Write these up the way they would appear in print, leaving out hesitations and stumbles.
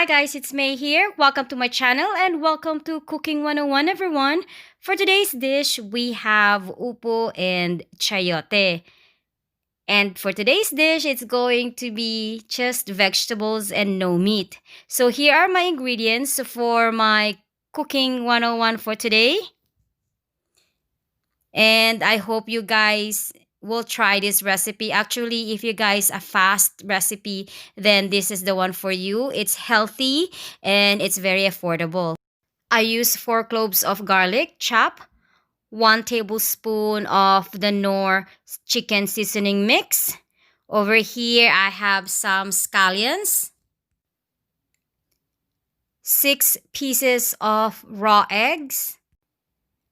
Hi guys, it's May here. Welcome to my channel and welcome to Cooking 101 everyone. For today's dish, we have upo and chayote. And for today's dish, it's going to be just vegetables and no meat. So here are my ingredients for my Cooking 101 for today. And I hope you guys will try this recipe. Actually, if you guys a fast recipe, then this is the one for you. It's healthy and it's very affordable. I use 4 cloves of garlic chop, 1 tablespoon of the Knorr chicken seasoning mix. Over here, I have some scallions, 6 pieces of raw eggs.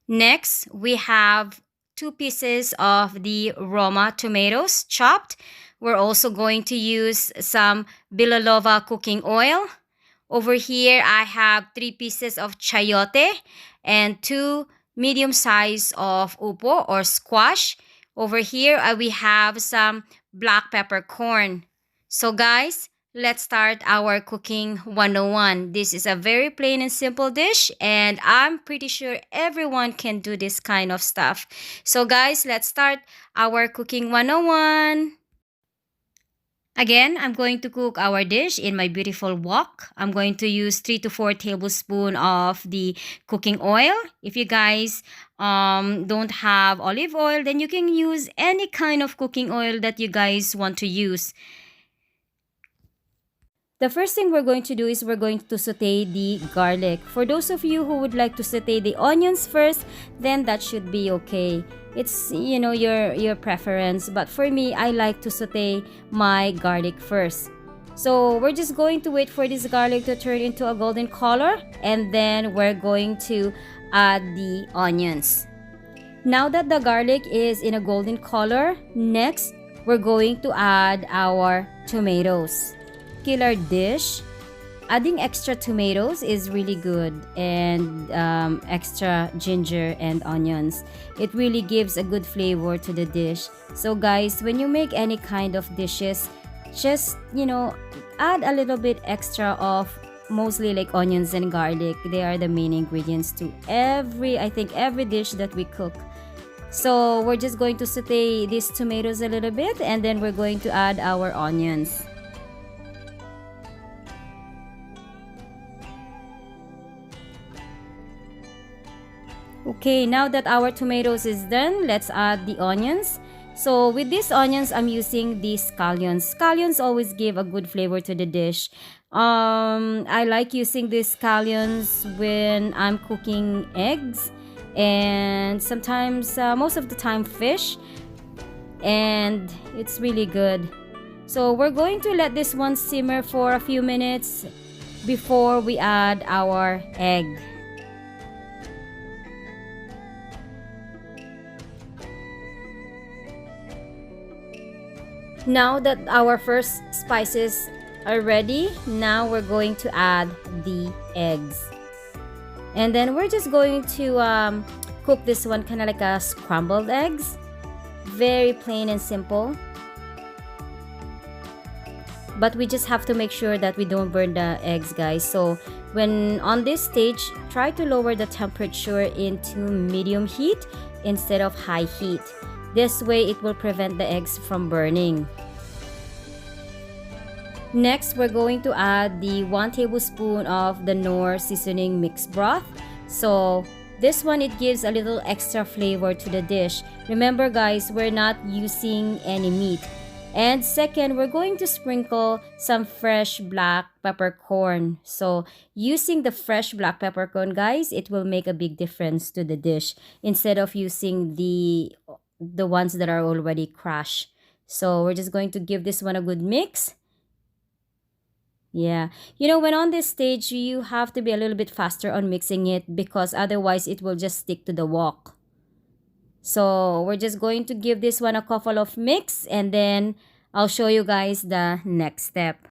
Next, we have 2 pieces of the Roma tomatoes chopped. We're also going to use some bilalova cooking oil. Over here, I have 3 pieces of chayote and 2 medium size of upo or squash. Over here, we have some black peppercorn. So guys, let's start our cooking 101. This is a very plain and simple dish and I'm pretty sure everyone can do this kind of stuff. So guys, let's start our cooking 101. Again, I'm going to cook our dish in my beautiful wok. I'm going to use 3 to 4 tablespoons of the cooking oil. If you guys don't have olive oil, then you can use any kind of cooking oil that you guys want to use. The first thing we're going to do is we're going to saute the garlic. For those of you who would like to saute the onions first, then that should be okay. It's, your preference. But for me, I like to saute my garlic first. So we're just going to wait for this garlic to turn into a golden color. And then we're going to add the onions. Now that the garlic is in a golden color, next, we're going to add our tomatoes. Killer dish, adding extra tomatoes is really good, and extra ginger and onions. It really gives a good flavor to the dish. So guys, when you make any kind of dishes, just add a little bit extra of mostly like onions and garlic. They are the main ingredients to every dish that we cook. So we're just going to saute these tomatoes a little bit, and then we're going to add our onions. Okay, now that our tomatoes is done, let's add the onions. So with these onions, I'm using these scallions. Scallions always give a good flavor to the dish. I like using these scallions when I'm cooking eggs and sometimes, most of the time, fish. And it's really good. So we're going to let this one simmer for a few minutes before we add our egg. Now that our first spices are ready, now we're going to add the eggs. And then we're just going to cook this one kind of like a scrambled eggs. Very plain and simple. But we just have to make sure that we don't burn the eggs, guys. So when on this stage, try to lower the temperature into medium heat instead of high heat. This way, it will prevent the eggs from burning. Next, we're going to add the 1 tablespoon of the Knorr seasoning mixed broth. So this one, it gives a little extra flavor to the dish. Remember guys, we're not using any meat. And second, we're going to sprinkle some fresh black peppercorn. So using the fresh black peppercorn, guys, it will make a big difference to the dish instead of using the ones that are already crushed. So we're just going to give this one a good mix. Yeah, when on this stage, you have to be a little bit faster on mixing it because otherwise it will just stick to the wok. So we're just going to give this one a couple of mix and then I'll show you guys the next step.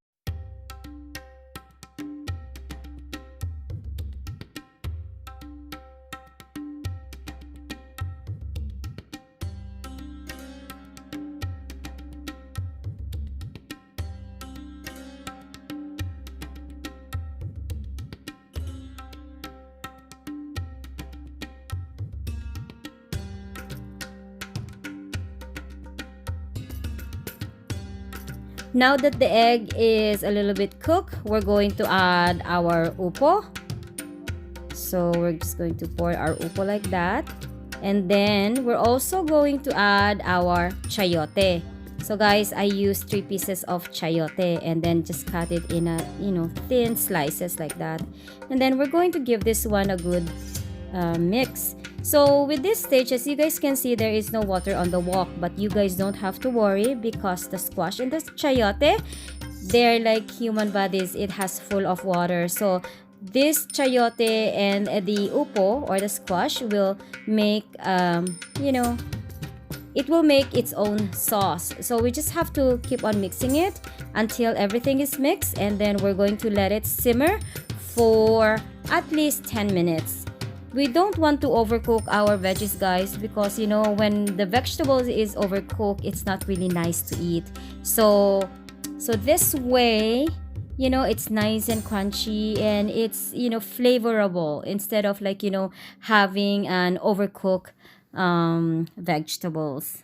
Now that the egg is a little bit cooked, we're going to add our upo. So we're just going to pour our upo like that. And then we're also going to add our chayote. So guys, I use 3 pieces of chayote and then just cut it in a, thin slices like that. And then we're going to give this one a good mix. So with this stage, as you guys can see, there is no water on the wok, but you guys don't have to worry because the squash and the chayote, they're like human bodies. It has full of water. So this chayote and the upo or the squash will make, it will make its own sauce. So we just have to keep on mixing it until everything is mixed, and then we're going to let it simmer for at least 10 minutes. We don't want to overcook our veggies, guys, because when the vegetables is overcooked, it's not really nice to eat. So this way, it's nice and crunchy and it's flavorable instead of having an overcooked vegetables.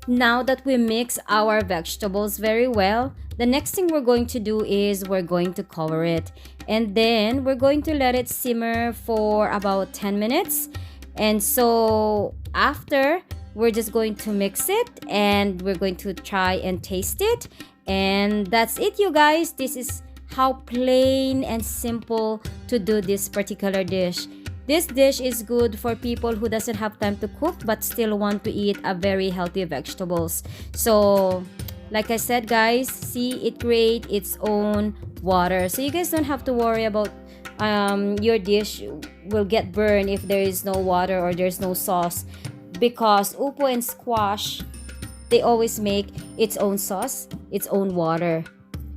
Now that we mix our vegetables very well, the next thing we're going to do is we're going to cover it. And then we're going to let it simmer for about 10 minutes. And so after, we're just going to mix it and we're going to try and taste it. And that's it, you guys. This is how plain and simple to do this particular dish. This dish is good for people who doesn't have time to cook but still want to eat a very healthy vegetables. So, like I said, guys, see, it creates its own water. So you guys don't have to worry about your dish will get burned if there is no water or there's no sauce, because upo and squash, they always make its own sauce, its own water.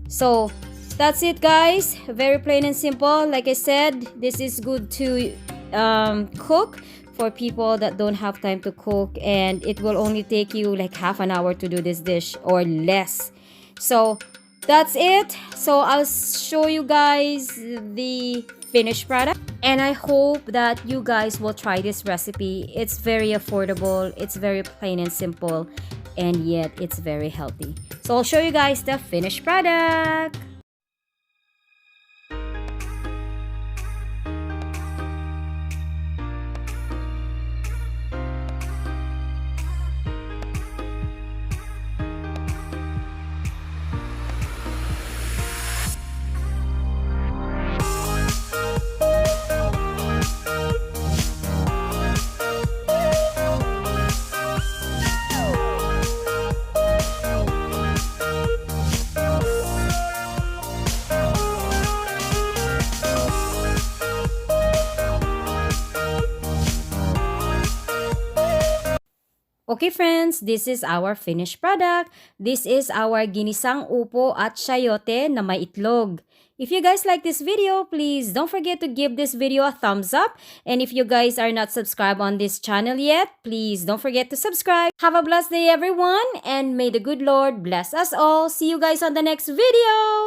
So that's it, guys. Very plain and simple. Like I said, this is good to cook for people that don't have time to cook, and it will only take you like half an hour to do this dish or less. So that's it. So I'll show you guys the finished product, and I hope that you guys will try this recipe. It's very affordable, it's very plain and simple, and yet it's very healthy. So I'll show you guys the finished product. Okay friends, this is our finished product. This is our ginisang upo at chayote na may itlog. If you guys like this video, please don't forget to give this video a thumbs up. And if you guys are not subscribed on this channel yet, please don't forget to subscribe. Have a blessed day everyone, and may the good Lord bless us all. See you guys on the next video.